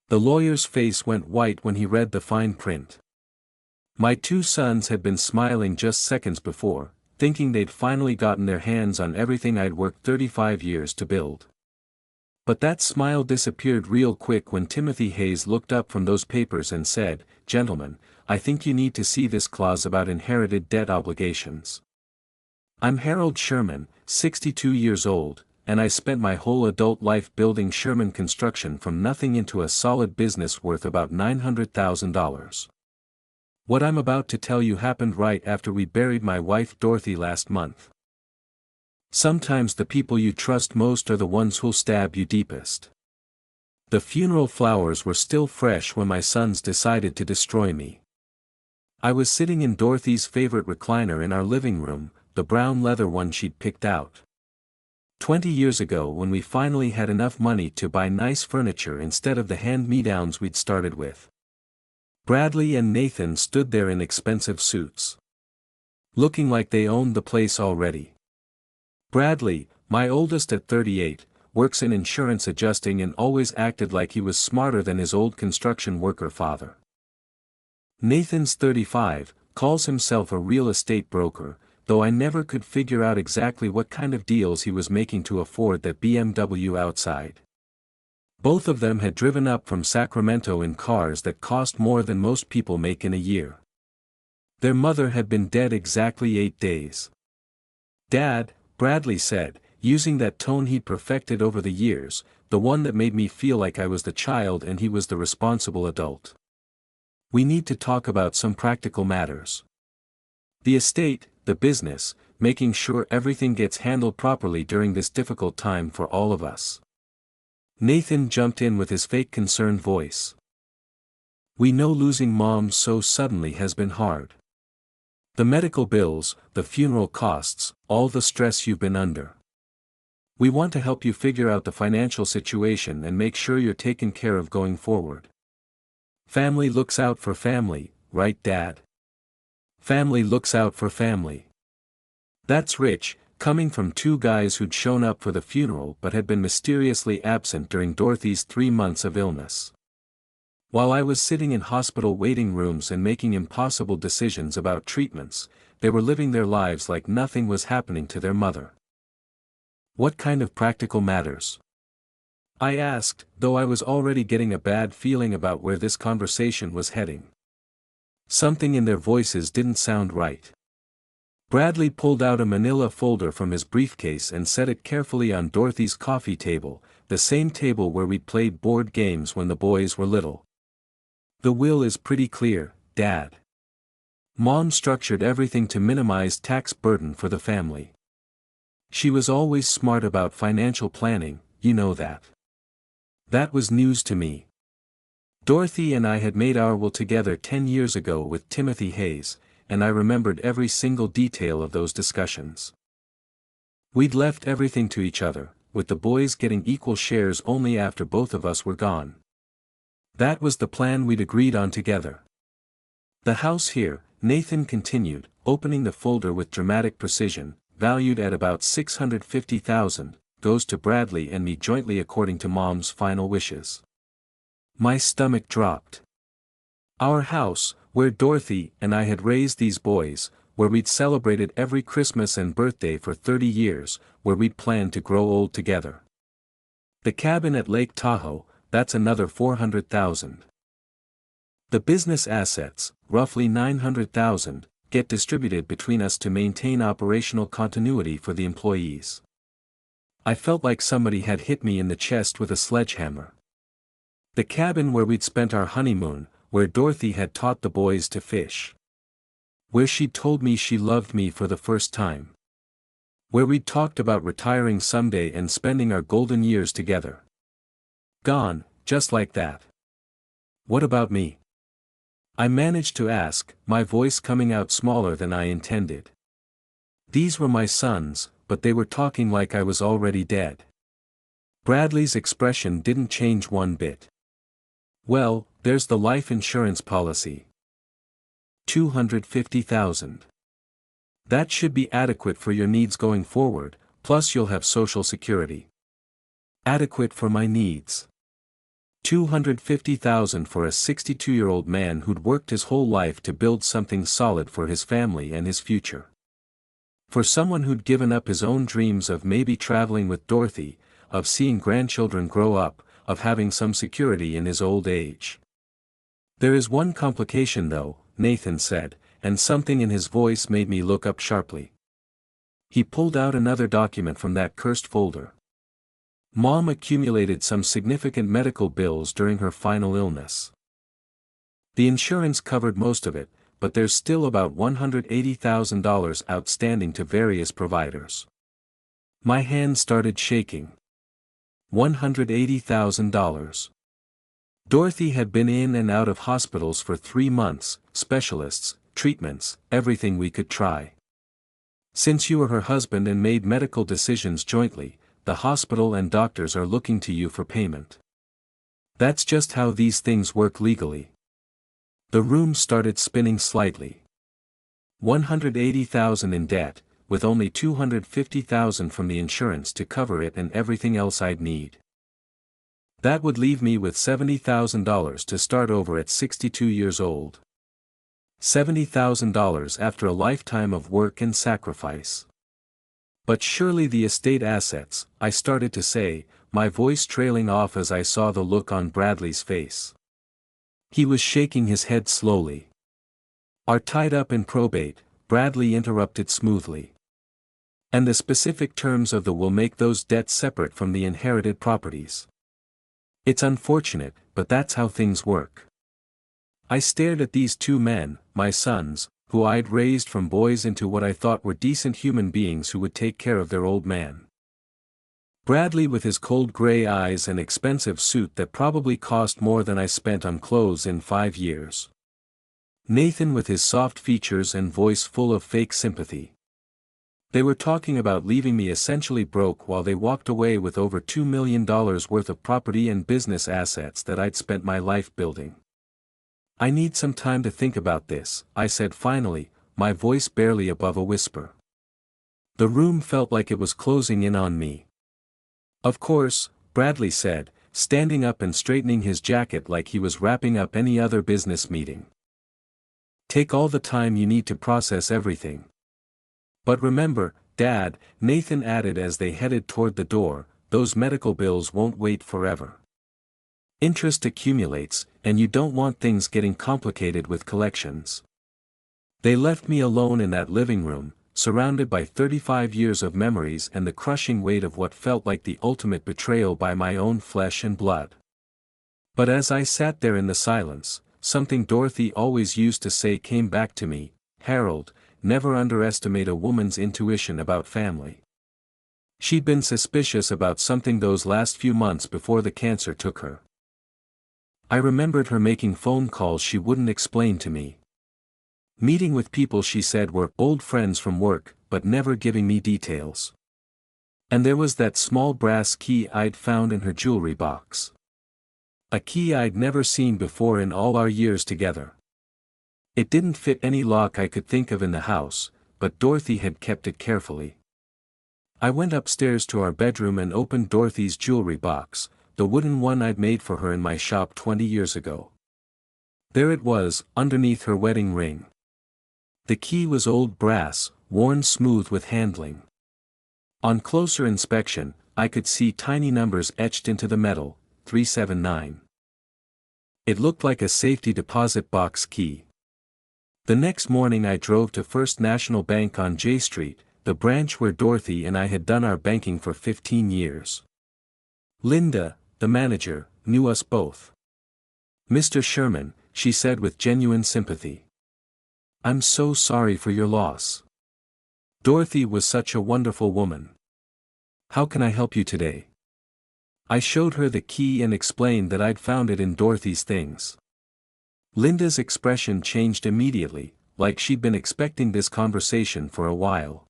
The lawyer's face went white when he read the fine print. My two sons had been smiling just seconds before, thinking they'd finally gotten their hands on everything I'd worked 35 years to build. But that smile disappeared real quick when Timothy Hayes looked up from those papers and said, "Gentlemen, I think you need to see this clause about inherited debt obligations. I'm Harold Sherman, 62 years old, and I spent my whole adult life building Sherman Construction from nothing into a solid business worth about $900,000. What I'm about to tell you happened right after we buried my wife Dorothy last month. Sometimes the people you trust most are the ones who'll stab you deepest. The funeral flowers were still fresh when my sons decided to destroy me. I was sitting in Dorothy's favorite recliner in our living room, the brown leather one she'd picked out. 20 years ago when we finally had enough money to buy nice furniture instead of the hand-me-downs we'd started with. Bradley and Nathan stood there in expensive suits, looking like they owned the place already. Bradley, my oldest at 38, works in insurance adjusting and always acted like he was smarter than his old construction worker father. Nathan's 35, calls himself a real estate broker, though I never could figure out exactly what kind of deals he was making to afford that BMW outside. Both of them had driven up from Sacramento in cars that cost more than most people make in a year. Their mother had been dead exactly 8 days. "Dad," Bradley said, using that tone he'd perfected over the years, the one that made me feel like I was the child and he was the responsible adult. "We need to talk about some practical matters. The estate, the business, making sure everything gets handled properly during this difficult time for all of us." Nathan jumped in with his fake concerned voice. "We know losing Mom so suddenly has been hard. The medical bills, the funeral costs, all the stress you've been under. We want to help you figure out the financial situation and make sure you're taken care of going forward. Family looks out for family, right Dad? Family looks out for family." That's rich, coming from two guys who'd shown up for the funeral but had been mysteriously absent during Dorothy's 3 months of illness. While I was sitting in hospital waiting rooms and making impossible decisions about treatments, they were living their lives like nothing was happening to their mother. "What kind of practical matters?" I asked, though I was already getting a bad feeling about where this conversation was heading. Something in their voices didn't sound right. Bradley pulled out a manila folder from his briefcase and set it carefully on Dorothy's coffee table, the same table where we'd played board games when the boys were little. "The will is pretty clear, Dad. Mom structured everything to minimize tax burden for the family. She was always smart about financial planning, you know that." That was news to me. Dorothy and I had made our will together 10 years ago with Timothy Hayes, and I remembered every single detail of those discussions. We'd left everything to each other, with the boys getting equal shares only after both of us were gone. That was the plan we'd agreed on together. "The house here," Nathan continued, opening the folder with dramatic precision, "valued at about $650,000, goes to Bradley and me jointly according to Mom's final wishes." My stomach dropped. Our house, where Dorothy and I had raised these boys, where we'd celebrated every Christmas and birthday for 30 years, where we'd planned to grow old together. The cabin at Lake Tahoe, that's another $400,000. The business assets, roughly $900,000, get distributed between us to maintain operational continuity for the employees. I felt like somebody had hit me in the chest with a sledgehammer. The cabin where we'd spent our honeymoon, where Dorothy had taught the boys to fish. Where she'd told me she loved me for the first time. Where we'd talked about retiring someday and spending our golden years together. Gone, just like that. What about me? I managed to ask, my voice coming out smaller than I intended. These were my sons, but they were talking like I was already dead. Bradley's expression didn't change one bit. "Well, there's the life insurance policy. $250,000. That should be adequate for your needs going forward, plus you'll have Social Security." Adequate for my needs. $250,000 for a 62-year-old man who'd worked his whole life to build something solid for his family and his future. For someone who'd given up his own dreams of maybe traveling with Dorothy, of seeing grandchildren grow up, of having some security in his old age. "There is one complication though," Nathan said, and something in his voice made me look up sharply. He pulled out another document from that cursed folder. Mom accumulated some significant medical bills during her final illness. The insurance covered most of it, but there's still about $180,000 outstanding to various providers. My hand started shaking. $180,000. Dorothy had been in and out of hospitals for 3 months, specialists, treatments, everything we could try. Since you were her husband and made medical decisions jointly, the hospital and doctors are looking to you for payment. That's just how these things work legally. The room started spinning slightly. $180,000 in debt, with only $250,000 from the insurance to cover it and everything else I'd need. That would leave me with $70,000 to start over at 62 years old. $70,000 after a lifetime of work and sacrifice. But surely the estate assets, I started to say, my voice trailing off as I saw the look on Bradley's face. He was shaking his head slowly. "Are tied up in probate," Bradley interrupted smoothly. "And the specific terms of the will make those debts separate from the inherited properties. It's unfortunate, but that's how things work." I stared at these two men, my sons, who I'd raised from boys into what I thought were decent human beings who would take care of their old man. Bradley with his cold gray eyes and expensive suit that probably cost more than I spent on clothes in 5 years. Nathan with his soft features and voice full of fake sympathy. They were talking about leaving me essentially broke while they walked away with over $2 million worth of property and business assets that I'd spent my life building. "I need some time to think about this," I said finally, my voice barely above a whisper. The room felt like it was closing in on me. "Of course," Bradley said, standing up and straightening his jacket like he was wrapping up any other business meeting. "Take all the time you need to process everything. But remember, Dad," Nathan added as they headed toward the door, "those medical bills won't wait forever. Interest accumulates, and you don't want things getting complicated with collections." They left me alone in that living room, surrounded by 35 years of memories and the crushing weight of what felt like the ultimate betrayal by my own flesh and blood. But as I sat there in the silence, something Dorothy always used to say came back to me: "Harold, never underestimate a woman's intuition about family." She'd been suspicious about something those last few months before the cancer took her. I remembered her making phone calls she wouldn't explain to me. Meeting with people she said were old friends from work, but never giving me details. And there was that small brass key I'd found in her jewelry box. A key I'd never seen before in all our years together. It didn't fit any lock I could think of in the house, but Dorothy had kept it carefully. I went upstairs to our bedroom and opened Dorothy's jewelry box, the wooden one I'd made for her in my shop 20 years ago. There it was, underneath her wedding ring. The key was old brass, worn smooth with handling. On closer inspection, I could see tiny numbers etched into the metal: 379. It looked like a safety deposit box key. The next morning I drove to First National Bank on J Street, the branch where Dorothy and I had done our banking for 15 years. Linda, the manager, knew us both. "Mr. Sherman," she said with genuine sympathy. "I'm so sorry for your loss. Dorothy was such a wonderful woman. How can I help you today?" I showed her the key and explained that I'd found it in Dorothy's things. Linda's expression changed immediately, like she'd been expecting this conversation for a while.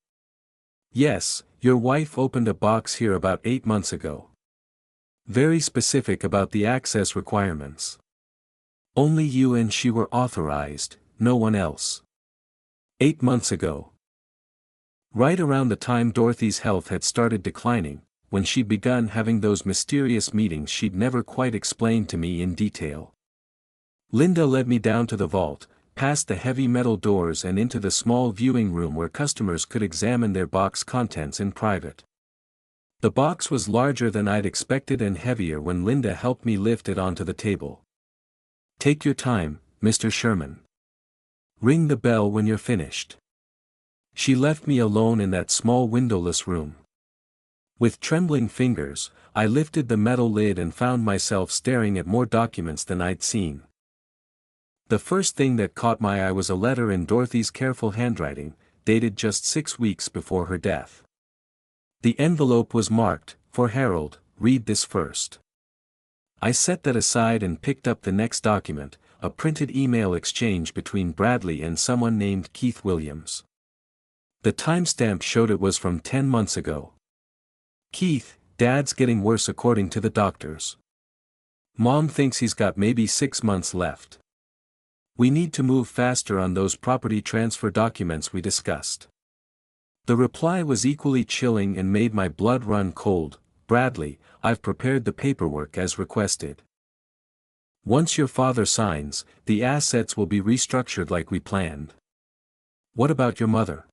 "Yes, your wife opened a box here about 8 months ago. Very specific about the access requirements. Only you and she were authorized, no one else. 8 months ago. Right around the time Dorothy's health had started declining, when she'd begun having those mysterious meetings she'd never quite explained to me in detail. Linda led me down to the vault, past the heavy metal doors and into the small viewing room where customers could examine their box contents in private. The box was larger than I'd expected and heavier when Linda helped me lift it onto the table. "Take your time, Mr. Sherman. Ring the bell when you're finished." She left me alone in that small windowless room. With trembling fingers, I lifted the metal lid and found myself staring at more documents than I'd seen. The first thing that caught my eye was a letter in Dorothy's careful handwriting, dated just 6 weeks before her death. The envelope was marked, "For Harold, read this first." I set that aside and picked up the next document, a printed email exchange between Bradley and someone named Keith Williams. The timestamp showed it was from 10 months ago. "Keith, Dad's getting worse according to the doctors. Mom thinks he's got maybe 6 months left. We need to move faster on those property transfer documents we discussed." The reply was equally chilling and made my blood run cold. "Bradley, I've prepared the paperwork as requested. Once your father signs, the assets will be restructured like we planned. What about your mother?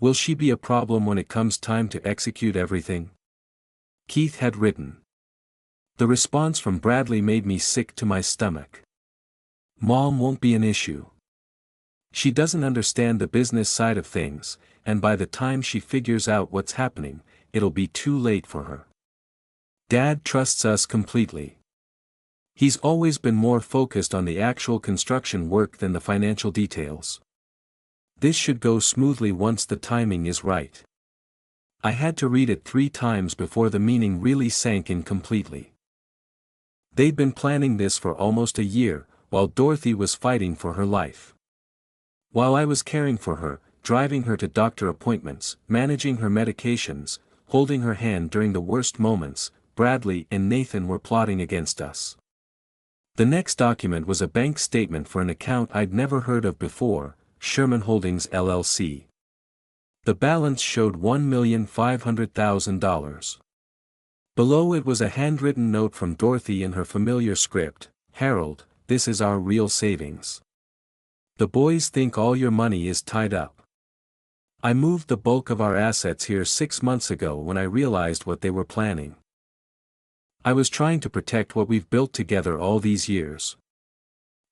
Will she be a problem when it comes time to execute everything?" Keith had written. The response from Bradley made me sick to my stomach. "Mom won't be an issue. She doesn't understand the business side of things, and by the time she figures out what's happening, it'll be too late for her. Dad trusts us completely. He's always been more focused on the actual construction work than the financial details. This should go smoothly once the timing is right." I had to read it 3 times before the meaning really sank in completely. They'd been planning this for almost a year, while Dorothy was fighting for her life. While I was caring for her, driving her to doctor appointments, managing her medications, holding her hand during the worst moments, Bradley and Nathan were plotting against us. The next document was a bank statement for an account I'd never heard of before, Sherman Holdings LLC. The balance showed $1,500,000. Below it was a handwritten note from Dorothy in her familiar script, "Harold, this is our real savings. The boys think all your money is tied up. I moved the bulk of our assets here 6 months ago when I realized what they were planning. I was trying to protect what we've built together all these years.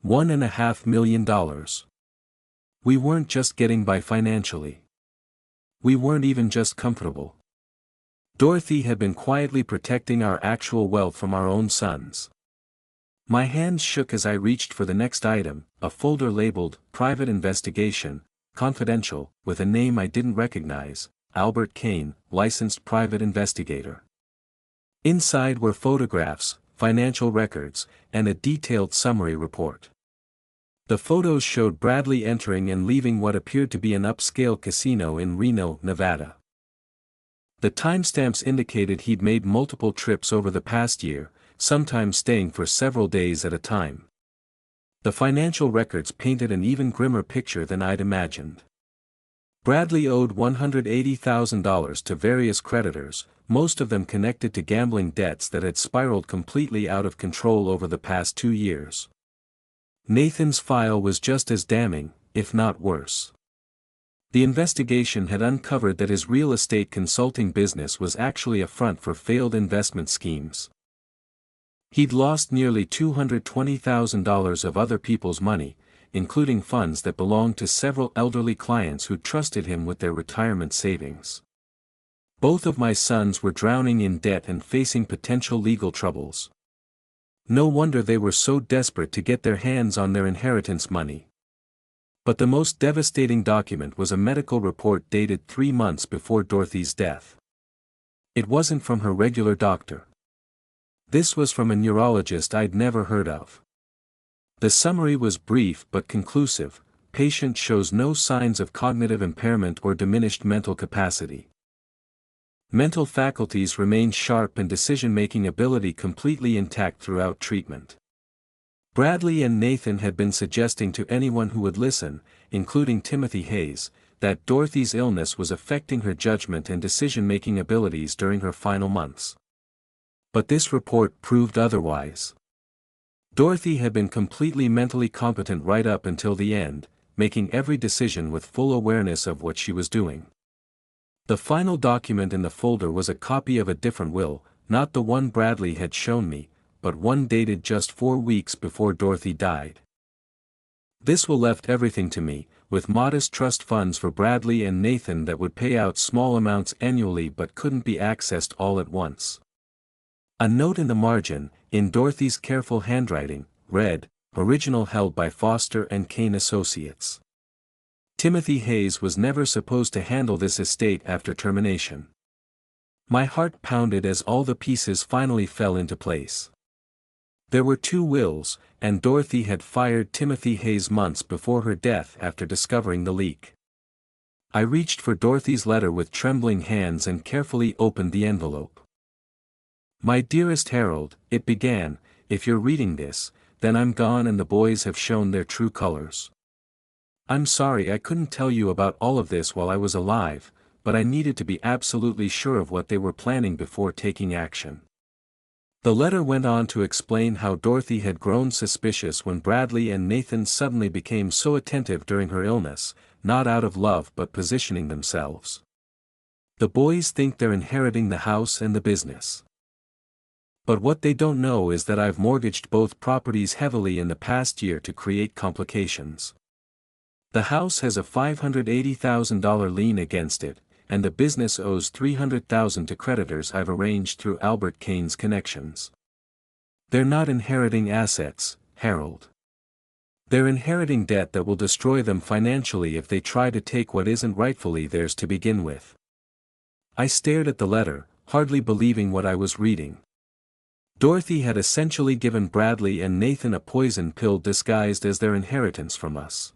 $1.5 million. We weren't just getting by financially. We weren't even just comfortable. Dorothy had been quietly protecting our actual wealth from our own sons." My hands shook as I reached for the next item, a folder labeled, "Private Investigation, Confidential," with a name I didn't recognize, Albert Kane, Licensed Private Investigator. Inside were photographs, financial records, and a detailed summary report. The photos showed Bradley entering and leaving what appeared to be an upscale casino in Reno, Nevada. The timestamps indicated he'd made multiple trips over the past year, sometimes staying for several days at a time. The financial records painted an even grimmer picture than I'd imagined. Bradley owed $180,000 to various creditors, most of them connected to gambling debts that had spiraled completely out of control over the past 2 years. Nathan's file was just as damning, if not worse. The investigation had uncovered that his real estate consulting business was actually a front for failed investment schemes. He'd lost nearly $220,000 of other people's money, including funds that belonged to several elderly clients who trusted him with their retirement savings. Both of my sons were drowning in debt and facing potential legal troubles. No wonder they were so desperate to get their hands on their inheritance money. But the most devastating document was a medical report dated 3 months before Dorothy's death. It wasn't from her regular doctor. This was from a neurologist I'd never heard of. The summary was brief but conclusive: patient shows no signs of cognitive impairment or diminished mental capacity. Mental faculties remain sharp and decision-making ability completely intact throughout treatment. Bradley and Nathan had been suggesting to anyone who would listen, including Timothy Hayes, that Dorothy's illness was affecting her judgment and decision-making abilities during her final months. But this report proved otherwise. Dorothy had been completely mentally competent right up until the end, making every decision with full awareness of what she was doing. The final document in the folder was a copy of a different will, not the one Bradley had shown me, but one dated just 4 weeks before Dorothy died. This will left everything to me, with modest trust funds for Bradley and Nathan that would pay out small amounts annually but couldn't be accessed all at once. A note in the margin, in Dorothy's careful handwriting, read, "Original held by Foster and Kane Associates." Timothy Hayes was never supposed to handle this estate after termination. My heart pounded as all the pieces finally fell into place. There were 2 wills, and Dorothy had fired Timothy Hayes months before her death after discovering the leak. I reached for Dorothy's letter with trembling hands and carefully opened the envelope. "My dearest Harold," it began, "if you're reading this, then I'm gone and the boys have shown their true colors. I'm sorry I couldn't tell you about all of this while I was alive, but I needed to be absolutely sure of what they were planning before taking action." The letter went on to explain how Dorothy had grown suspicious when Bradley and Nathan suddenly became so attentive during her illness, not out of love but positioning themselves. "The boys think they're inheriting the house and the business. But what they don't know is that I've mortgaged both properties heavily in the past year to create complications. The house has a $580,000 lien against it, and the business owes $300,000 to creditors I've arranged through Albert Kane's connections. They're not inheriting assets, Harold. They're inheriting debt that will destroy them financially if they try to take what isn't rightfully theirs to begin with." I stared at the letter, hardly believing what I was reading. Dorothy had essentially given Bradley and Nathan a poison pill disguised as their inheritance from us.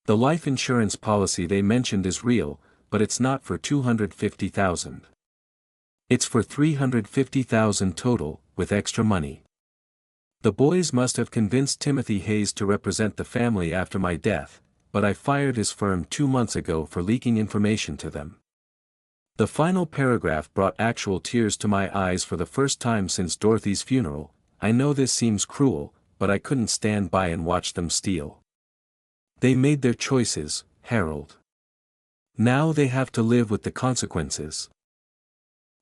"The life insurance policy they mentioned is real, but it's not for $250,000. It's for $350,000 total, with extra money. The boys must have convinced Timothy Hayes to represent the family after my death, but I fired his firm 2 months ago for leaking information to them." The final paragraph brought actual tears to my eyes for the first time since Dorothy's funeral. "I know this seems cruel, but I couldn't stand by and watch them steal. They made their choices, Harold. Now they have to live with the consequences.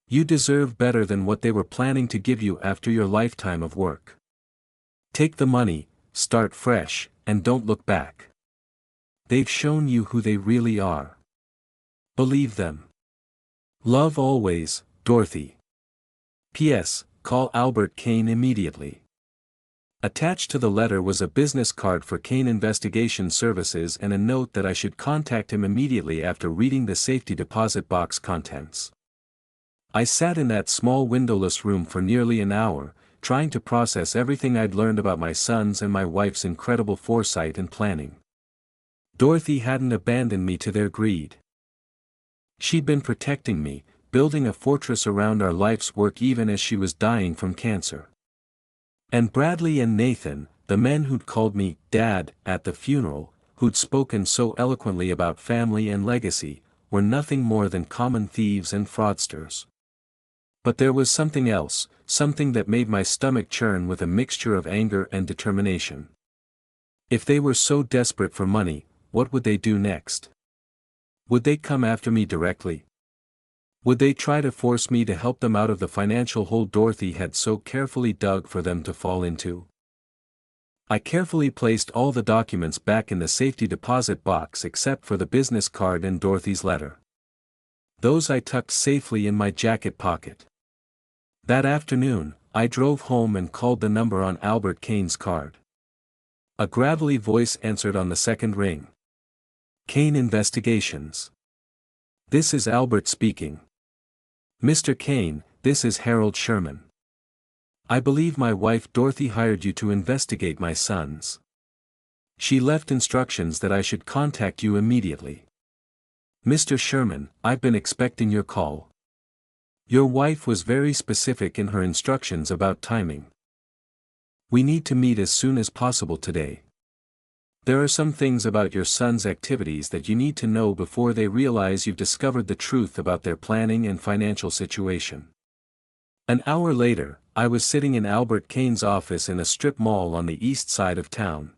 You deserve better than what they were planning to give you after your lifetime of work. Take the money, start fresh, and don't look back. They've shown you who they really are. Believe them. Love always, Dorothy. P.S. Call Albert Kane immediately." Attached to the letter was a business card for Kane Investigation Services and a note that I should contact him immediately after reading the safety deposit box contents. I sat in that small windowless room for nearly an hour, trying to process everything I'd learned about my sons and my wife's incredible foresight and planning. Dorothy hadn't abandoned me to their greed. She'd been protecting me, building a fortress around our life's work even as she was dying from cancer. And Bradley and Nathan, the men who'd called me Dad at the funeral, who'd spoken so eloquently about family and legacy, were nothing more than common thieves and fraudsters. But there was something else, something that made my stomach churn with a mixture of anger and determination. If they were so desperate for money, what would they do next? Would they come after me directly? Would they try to force me to help them out of the financial hole Dorothy had so carefully dug for them to fall into? I carefully placed all the documents back in the safety deposit box except for the business card and Dorothy's letter. Those I tucked safely in my jacket pocket. That afternoon, I drove home and called the number on Albert Kane's card. A gravelly voice answered on the second ring. "Kane Investigations. This is Albert speaking. Mr. Kane, this is Harold Sherman. I believe my wife Dorothy hired you to investigate my sons. She left instructions that I should contact you immediately. Mr. Sherman, I've been expecting your call. Your wife was very specific in her instructions about timing. We need to meet as soon as possible today. There are some things about your son's activities that you need to know before they realize you've discovered the truth about their planning and financial situation. An hour later, I was sitting in Albert Kane's office in a strip mall on the east side of town.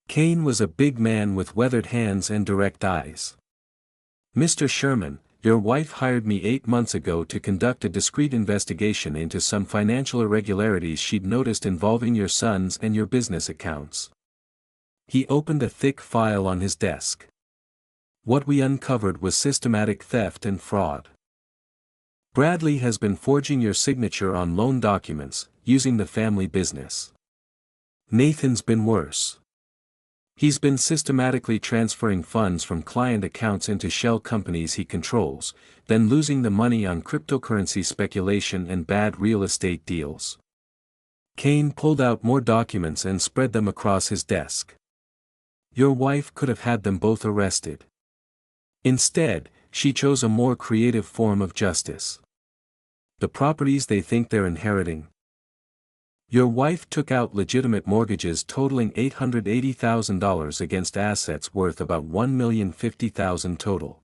Kane was a big man with weathered hands and direct eyes. "Mr. Sherman, your wife hired me 8 months ago to conduct a discreet investigation into some financial irregularities she'd noticed involving your sons and your business accounts." He opened a thick file on his desk. "What we uncovered was systematic theft and fraud. Bradley has been forging your signature on loan documents, using the family business. Nathan's been worse. He's been systematically transferring funds from client accounts into shell companies he controls, then losing the money on cryptocurrency speculation and bad real estate deals." Kane pulled out more documents and spread them across his desk. "Your wife could have had them both arrested. Instead, she chose a more creative form of justice. The properties they think they're inheriting. Your wife took out legitimate mortgages totaling $880,000 against assets worth about $1,050,000 total.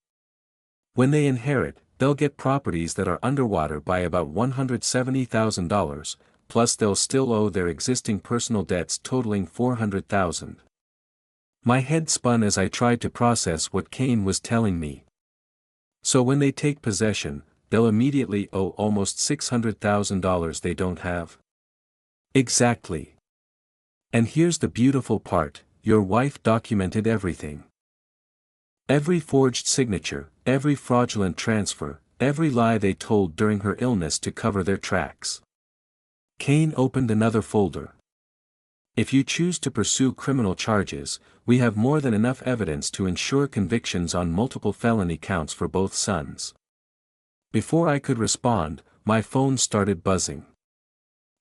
When they inherit, they'll get properties that are underwater by about $170,000, plus they'll still owe their existing personal debts totaling $400,000. My head spun as I tried to process what Kane was telling me. So when they take possession, they'll immediately owe almost $600,000 they don't have? Exactly. And here's the beautiful part, your wife documented everything. Every forged signature, every fraudulent transfer, every lie they told during her illness to cover their tracks." Kane opened another folder. "If you choose to pursue criminal charges, we have more than enough evidence to ensure convictions on multiple felony counts for both sons." Before I could respond, my phone started buzzing.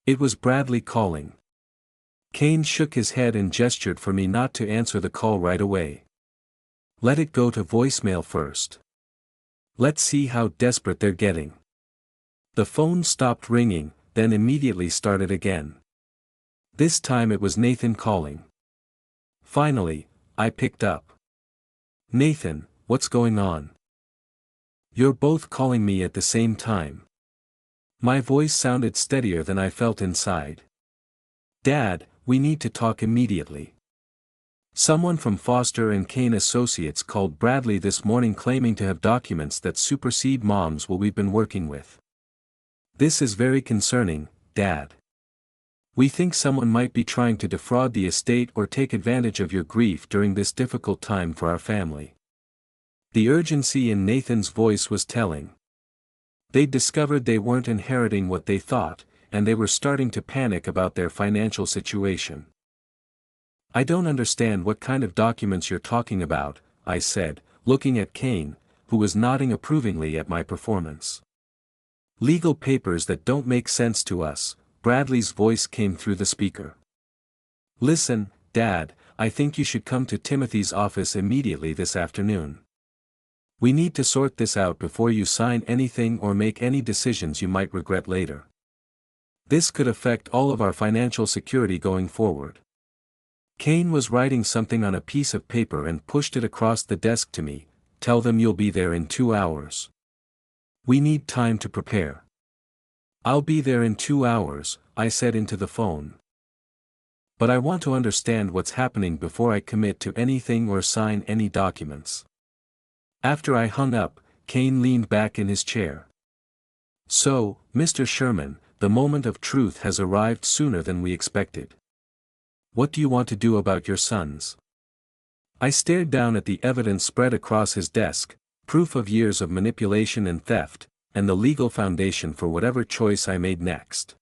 It was Bradley calling. Kane shook his head and gestured for me not to answer the call right away. "Let it go to voicemail first. Let's see how desperate they're getting." The phone stopped ringing, then immediately started again. This time it was Nathan calling. Finally, I picked up. "Nathan, what's going on? You're both calling me at the same time." My voice sounded steadier than I felt inside. "Dad, we need to talk immediately. Someone from Foster and Kane Associates called Bradley this morning claiming to have documents that supersede Mom's what we've been working with. This is very concerning, Dad. We think someone might be trying to defraud the estate or take advantage of your grief during this difficult time for our family." The urgency in Nathan's voice was telling. They'd discovered they weren't inheriting what they thought, and they were starting to panic about their financial situation. "I don't understand what kind of documents you're talking about," I said, looking at Kane, who was nodding approvingly at my performance. "Legal papers that don't make sense to us," Bradley's voice came through the speaker. "Listen, Dad, I think you should come to Timothy's office immediately this afternoon. We need to sort this out before you sign anything or make any decisions you might regret later. This could affect all of our financial security going forward." Kane was writing something on a piece of paper and pushed it across the desk to me. "Tell them you'll be there in 2 hours. We need time to prepare." "I'll be there in 2 hours," I said into the phone. "But I want to understand what's happening before I commit to anything or sign any documents." After I hung up, Kane leaned back in his chair. "So, Mr. Sherman, the moment of truth has arrived sooner than we expected. What do you want to do about your sons?" I stared down at the evidence spread across his desk, proof of years of manipulation and theft, and the legal foundation for whatever choice I made next.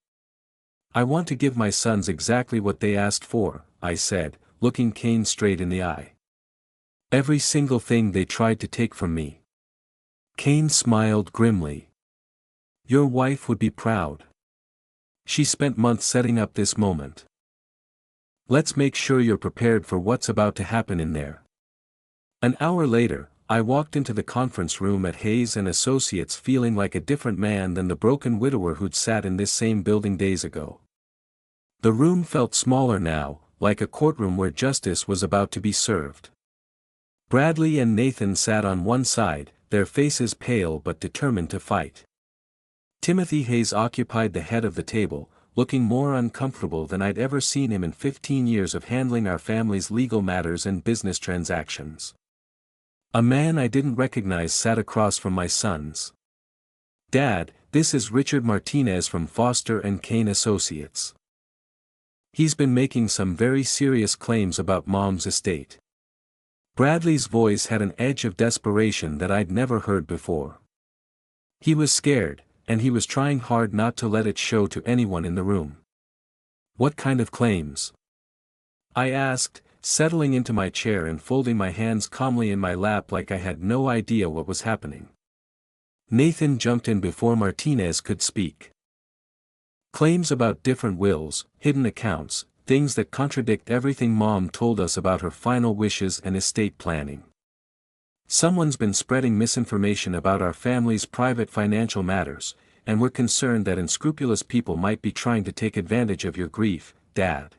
"I want to give my sons exactly what they asked for," I said, looking Kane straight in the eye. "Every single thing they tried to take from me." Kane smiled grimly. "Your wife would be proud. She spent months setting up this moment. Let's make sure you're prepared for what's about to happen in there." An hour later, I walked into the conference room at Hayes & Associates feeling like a different man than the broken widower who'd sat in this same building days ago. The room felt smaller now, like a courtroom where justice was about to be served. Bradley and Nathan sat on one side, their faces pale but determined to fight. Timothy Hayes occupied the head of the table, looking more uncomfortable than I'd ever seen him in 15 years of handling our family's legal matters and business transactions. A man I didn't recognize sat across from my sons. "Dad, this is Richard Martinez from Foster & Kane Associates. He's been making some very serious claims about Mom's estate." Bradley's voice had an edge of desperation that I'd never heard before. He was scared, and he was trying hard not to let it show to anyone in the room. "What kind of claims?" I asked, settling into my chair and folding my hands calmly in my lap like I had no idea what was happening. Nathan jumped in before Martinez could speak. "Claims about different wills, hidden accounts, things that contradict everything Mom told us about her final wishes and estate planning. Someone's been spreading misinformation about our family's private financial matters, and we're concerned that unscrupulous people might be trying to take advantage of your grief, Dad."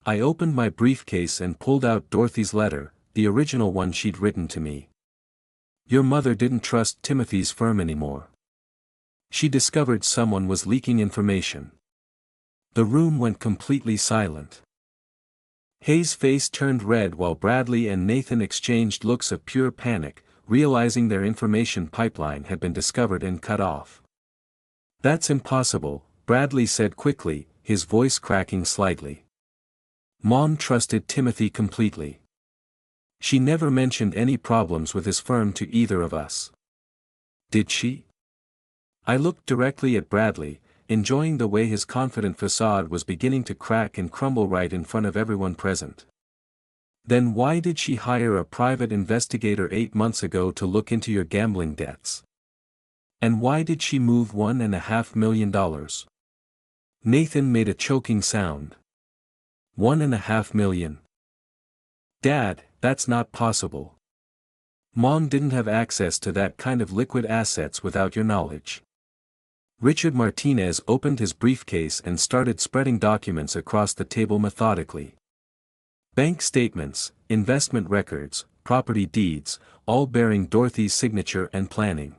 I opened my briefcase and pulled out Dorothy's letter, the original one she'd written to me. Your mother didn't trust Timothy's firm anymore. She discovered someone was leaking information. The room went completely silent. Hayes' face turned red while Bradley and Nathan exchanged looks of pure panic, realizing their information pipeline had been discovered and cut off. "That's impossible," Bradley said quickly, his voice cracking slightly. "Mom trusted Timothy completely. She never mentioned any problems with his firm to either of us." "Did she?" I looked directly at Bradley, enjoying the way his confident facade was beginning to crack and crumble right in front of everyone present. "Then why did she hire a private investigator 8 months ago to look into your gambling debts? And why did she move $1.5 million? Nathan made a choking sound. $1.5 million. "Dad, that's not possible. Mom didn't have access to that kind of liquid assets without your knowledge." Richard Martinez opened his briefcase and started spreading documents across the table methodically. Bank statements, investment records, property deeds, all bearing Dorothy's signature and planning.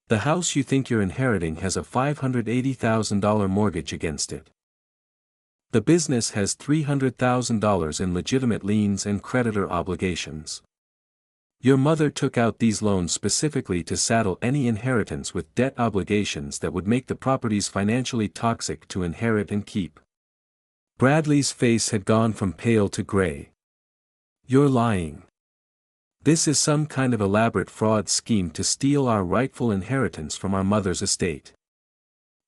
"The house you think you're inheriting has a $580,000 mortgage against it. The business has $300,000 in legitimate liens and creditor obligations. Your mother took out these loans specifically to saddle any inheritance with debt obligations that would make the properties financially toxic to inherit and keep." Bradley's face had gone from pale to gray. "You're lying. This is some kind of elaborate fraud scheme to steal our rightful inheritance from our mother's estate."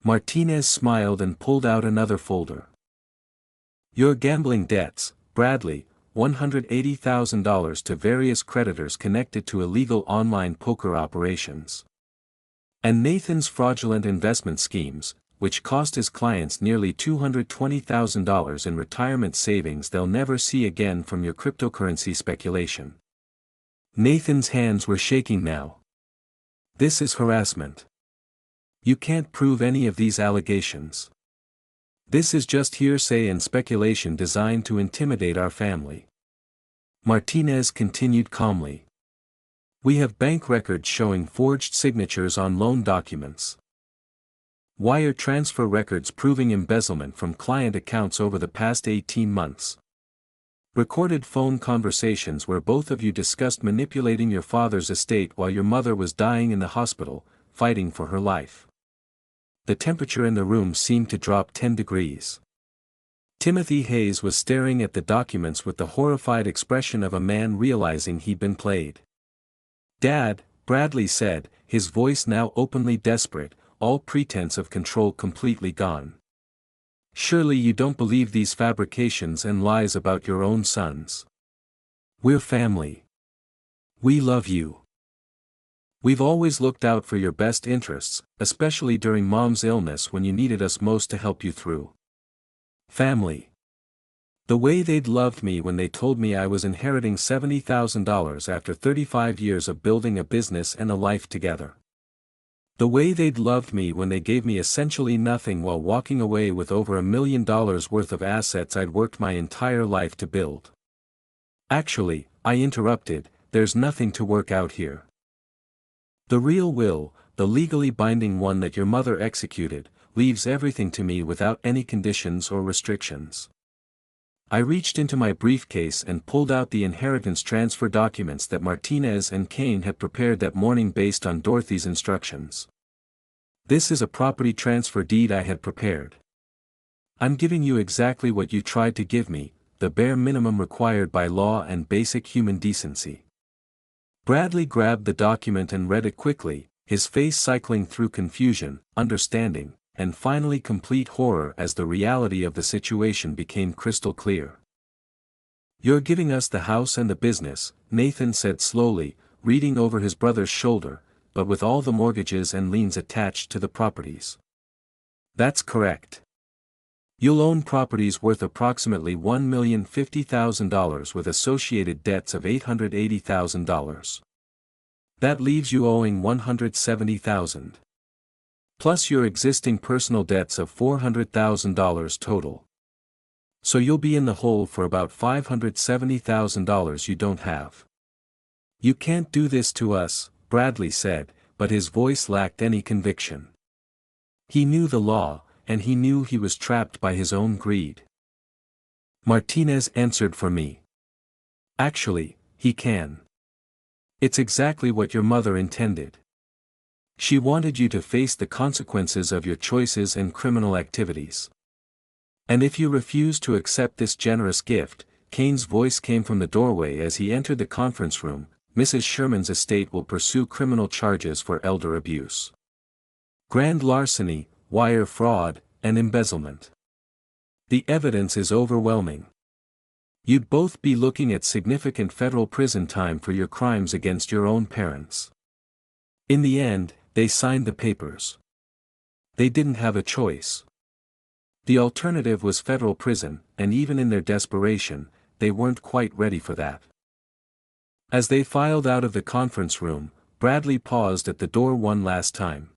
Martinez smiled and pulled out another folder. "Your gambling debts, Bradley, $180,000 to various creditors connected to illegal online poker operations. And Nathan's fraudulent investment schemes, which cost his clients nearly $220,000 in retirement savings they'll never see again from your cryptocurrency speculation." Nathan's hands were shaking now. "This is harassment. You can't prove any of these allegations. This is just hearsay and speculation designed to intimidate our family." Martinez continued calmly. "We have bank records showing forged signatures on loan documents. Wire transfer records proving embezzlement from client accounts over the past 18 months. Recorded phone conversations where both of you discussed manipulating your father's estate while your mother was dying in the hospital, fighting for her life." The temperature in the room seemed to drop 10 degrees. Timothy Hayes was staring at the documents with the horrified expression of a man realizing he'd been played. "Dad," Bradley said, his voice now openly desperate, all pretense of control completely gone. "Surely you don't believe these fabrications and lies about your own sons. We're family. We love you. We've always looked out for your best interests, especially during Mom's illness when you needed us most to help you through. Family. The way they'd loved me when they told me I was inheriting $70,000 after 35 years of building a business and a life together. The way they'd loved me when they gave me essentially nothing while walking away with over $1 million worth of assets I'd worked my entire life to build. Actually, I interrupted, there's nothing to work out here. The real will, the legally binding one that your mother executed, leaves everything to me without any conditions or restrictions. I reached into my briefcase and pulled out the inheritance transfer documents that Martinez and Kane had prepared that morning based on Dorothy's instructions. This is a property transfer deed I had prepared. I'm giving you exactly what you tried to give me, the bare minimum required by law and basic human decency. Bradley grabbed the document and read it quickly, his face cycling through confusion, understanding, and finally complete horror as the reality of the situation became crystal clear. You're giving us the house and the business, Nathan said slowly, reading over his brother's shoulder, but with all the mortgages and liens attached to the properties. That's correct. You'll own properties worth approximately $1,050,000 with associated debts of $880,000. That leaves you owing $170,000. Plus your existing personal debts of $400,000 total. So you'll be in the hole for about $570,000 you don't have. You can't do this to us, Bradley said, but his voice lacked any conviction. He knew the law, and he knew he was trapped by his own greed. Martinez answered for me. Actually, he can. It's exactly what your mother intended. She wanted you to face the consequences of your choices and criminal activities. And if you refuse to accept this generous gift, Kane's voice came from the doorway as he entered the conference room, Mrs. Sherman's estate will pursue criminal charges for elder abuse, grand larceny, wire fraud, and embezzlement. The evidence is overwhelming. You'd both be looking at significant federal prison time for your crimes against your own parents. In the end, they signed the papers. They didn't have a choice. The alternative was federal prison, and even in their desperation, they weren't quite ready for that. As they filed out of the conference room, Bradley paused at the door one last time.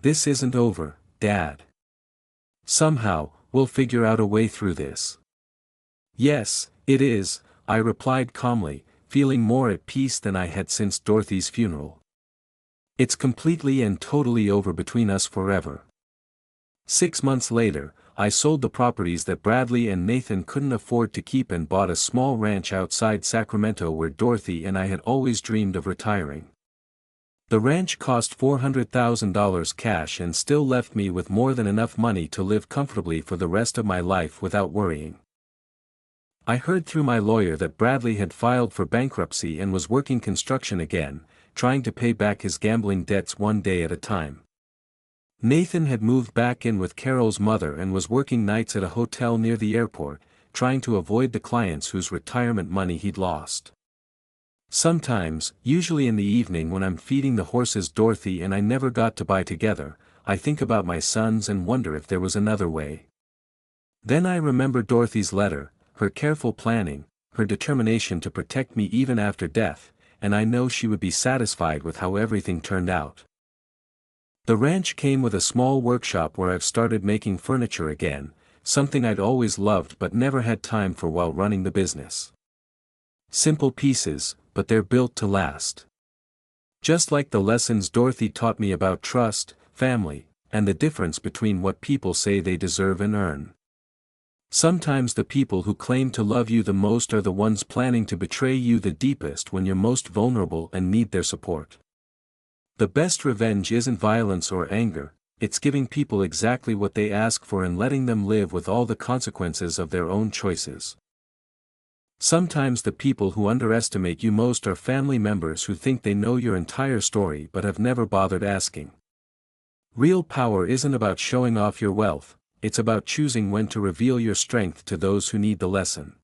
This isn't over, Dad. Somehow, we'll figure out a way through this. Yes, it is, I replied calmly, feeling more at peace than I had since Dorothy's funeral. It's completely and totally over between us forever. 6 months later, I sold the properties that Bradley and Nathan couldn't afford to keep and bought a small ranch outside Sacramento where Dorothy and I had always dreamed of retiring. The ranch cost $400,000 cash and still left me with more than enough money to live comfortably for the rest of my life without worrying. I heard through my lawyer that Bradley had filed for bankruptcy and was working construction again, trying to pay back his gambling debts one day at a time. Nathan had moved back in with Carol's mother and was working nights at a hotel near the airport, trying to avoid the clients whose retirement money he'd lost. Sometimes, usually in the evening when I'm feeding the horses Dorothy and I never got to buy together, I think about my sons and wonder if there was another way. Then I remember Dorothy's letter, her careful planning, her determination to protect me even after death, and I know she would be satisfied with how everything turned out. The ranch came with a small workshop where I've started making furniture again, something I'd always loved but never had time for while running the business. Simple pieces, but they're built to last. Just like the lessons Dorothy taught me about trust, family, and the difference between what people say they deserve and earn. Sometimes the people who claim to love you the most are the ones planning to betray you the deepest when you're most vulnerable and need their support. The best revenge isn't violence or anger, it's giving people exactly what they ask for and letting them live with all the consequences of their own choices. Sometimes the people who underestimate you most are family members who think they know your entire story but have never bothered asking. Real power isn't about showing off your wealth, it's about choosing when to reveal your strength to those who need the lesson.